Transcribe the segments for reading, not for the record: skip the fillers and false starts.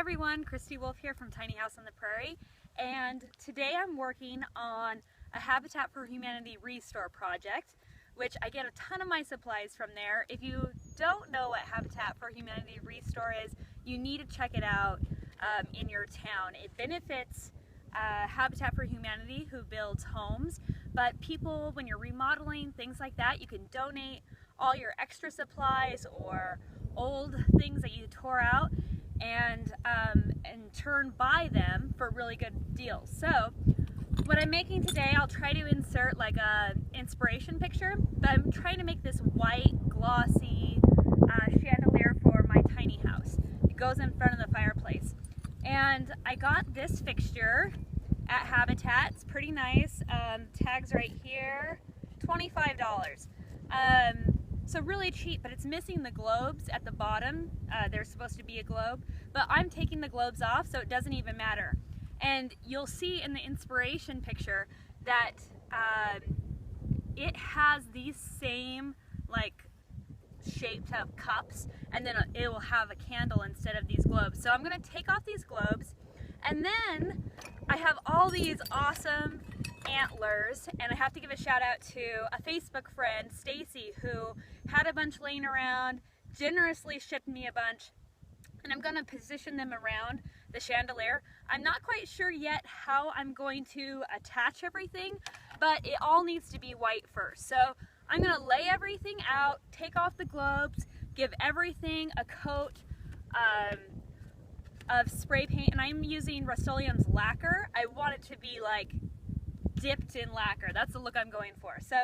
everyone, Christy Wolf here from Tiny House on the Prairie, and today I'm working on a Habitat for Humanity restore project, which I get a ton of my supplies from there. If you don't know what Habitat for Humanity restore is, you need to check it out in your town. It benefits Habitat for Humanity, who builds homes, but people, when you're remodeling, things like that, you can donate all your extra supplies or old things that you tore out and buy them for really good deals. So what I'm making today, I'll try to insert like a inspiration picture, but I'm trying to make this white glossy chandelier for my tiny house. It goes in front of the fireplace, and I got this fixture at Habitat. It's pretty nice. Tags right here, $25. So really cheap, but it's missing the globes at the bottom. There's supposed to be a globe, but I'm taking the globes off, so it doesn't even matter. And you'll see in the inspiration picture that it has these same like shaped up cups, and then it will have a candle instead of these globes. So I'm gonna take off these globes, and then I have all these awesome antlers, and I have to give a shout out to a Facebook friend, Stacy, who had a bunch laying around, generously shipped me a bunch, and I'm gonna position them around the chandelier. I'm not quite sure yet how I'm going to attach everything, but it all needs to be white first. So I'm gonna lay everything out, take off the globes, give everything a coat of spray paint, and I'm using Rust-Oleum's lacquer. I want it to be like dipped in lacquer. That's the look I'm going for. So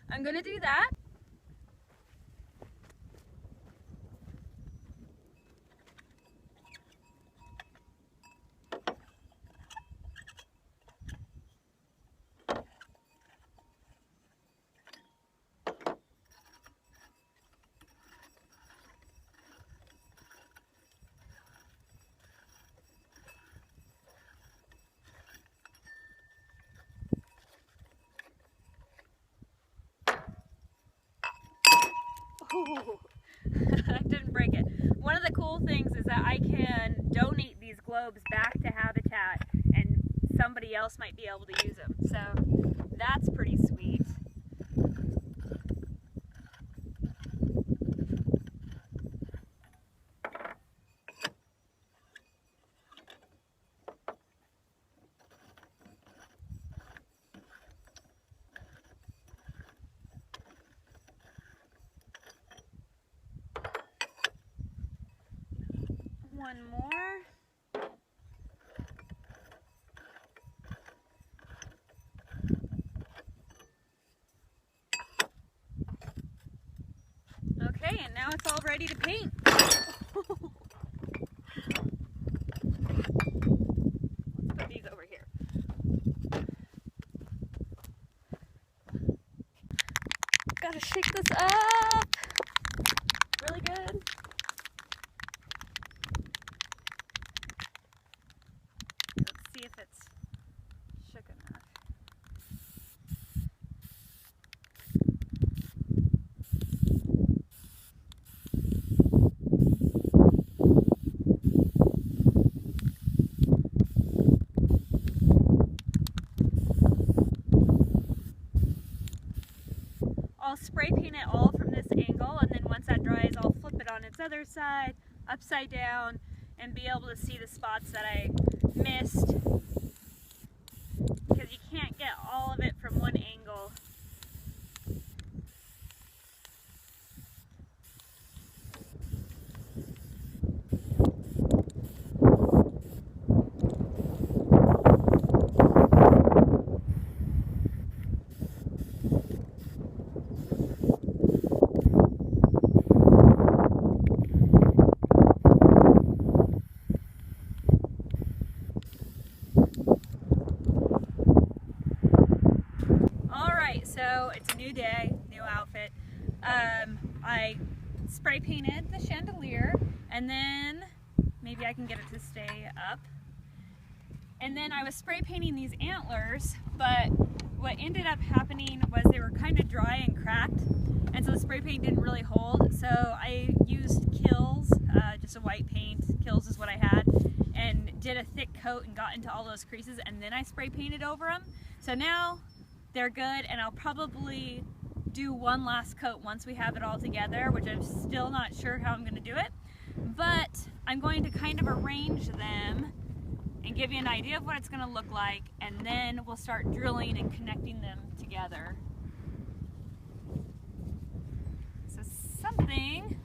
I'm gonna do that. Ooh, I didn't break it. One of the cool things is that I can donate these globes back to Habitat, and somebody else might be able to use them. So that's pretty sweet. One more. Okay, and now it's all ready to paint. Let's put these over here. Gotta shake this up really good. See if it's shook enough. I'll spray paint it all from this angle, and then once that dries, I'll flip it on its other side, upside down, and be able to see the spots that I missed, because you can't get all of it from one angle. So it's a new day, new outfit. I spray painted the chandelier, and then maybe I can get it to stay up. And then I was spray painting these antlers, but what ended up happening was they were kind of dry and cracked, and so the spray paint didn't really hold. So I used Kills, just a white paint. Kills is what I had, did a thick coat and got into all those creases, and then I spray painted over them. So now they're good, and I'll probably do one last coat once we have it all together, which I'm still not sure how I'm going to do it. But I'm going to kind of arrange them and give you an idea of what it's going to look like, and then we'll start drilling and connecting them together. So something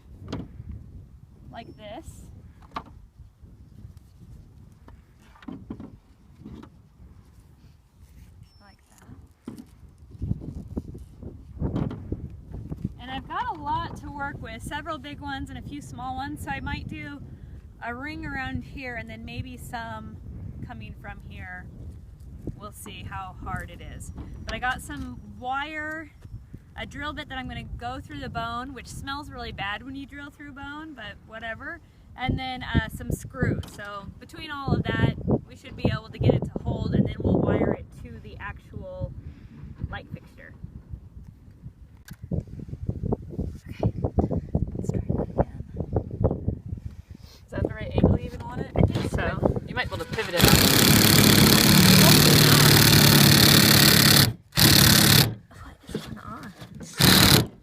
like this. Like that. And I've got a lot to work with, several big ones and a few small ones, so I might do a ring around here and then maybe some coming from here. We'll see how hard it is. But I got some wire, a drill bit that I'm going to go through the bone, which smells really bad when you drill through bone, but whatever. And then some screws. So between all of that, we should be able to get it to hold, and then we'll wire it to the actual light fixture. Okay, let's try that again. Is that the right angle you even want it? I think so. You might be able to pivot it up. What is going on?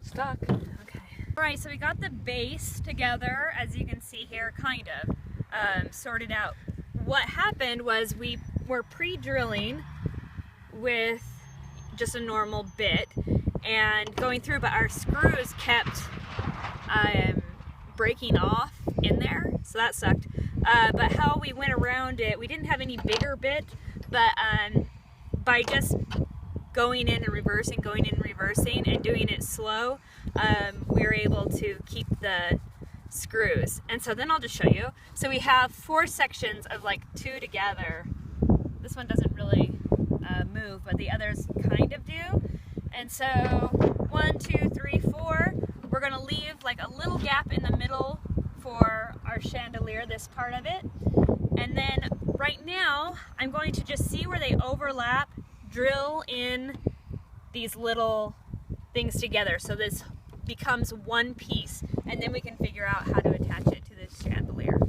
Stuck. Okay. Alright, so we got the base together, as you can see here, kind of sorted out. What happened was we were pre-drilling with just a normal bit and going through, but our screws kept breaking off in there, so that sucked. But how we went around it, we didn't have any bigger bit, but by just going in and reversing, and doing it slow, we were able to keep the screws. And so then I'll just show you. So we have 4 sections of like 2 together. This one doesn't really move, but the others kind of do. And so 1, 2, 3, 4. We're gonna leave like a little gap in the middle for our chandelier, this part of it. And then right now, I'm going to just see where they overlap, drill in these little things together so this becomes one piece, and then we can figure out how to attach it to this chandelier.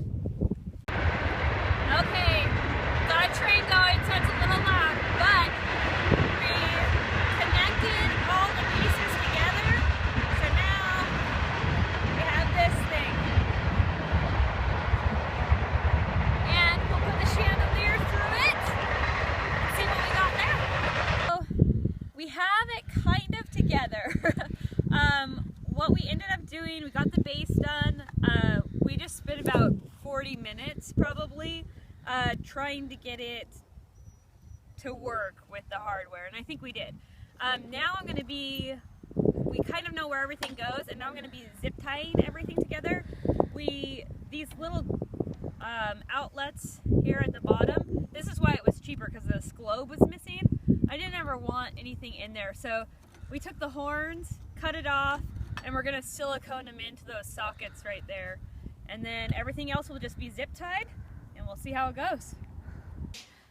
Okay, got a train going, so it's a little loud, but we connected all the pieces together, so now we have this thing. And we'll put the chandelier through it and see what we got there. So we have it kind of together. What we ended up doing, we got the base done. We just spent about 40 minutes probably trying to get it to work with the hardware, and I think we did. Now I'm going to be, we kind of know where everything goes, and now I'm going to be zip tying everything together. These little outlets here at the bottom, this is why it was cheaper, because this globe was missing. I didn't ever want anything in there, so we took the horns, cut it off, and we're going to silicone them into those sockets right there. And then everything else will just be zip tied, and we'll see how it goes.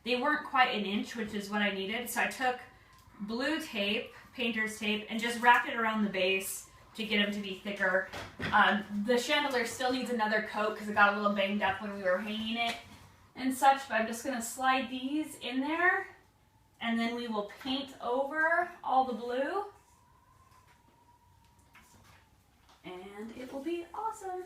They weren't quite an inch, which is what I needed, so I took blue tape, painter's tape, and just wrapped it around the base to get them to be thicker. The chandelier still needs another coat because it got a little banged up when we were hanging it and such, but I'm just going to slide these in there, and then we will paint over all the blue. And it will be awesome.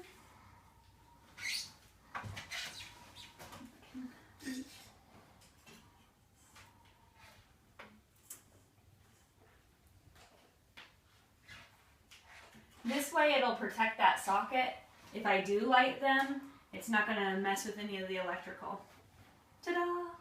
This way it'll protect that socket. If I do light them, it's not going to mess with any of the electrical. Ta-da!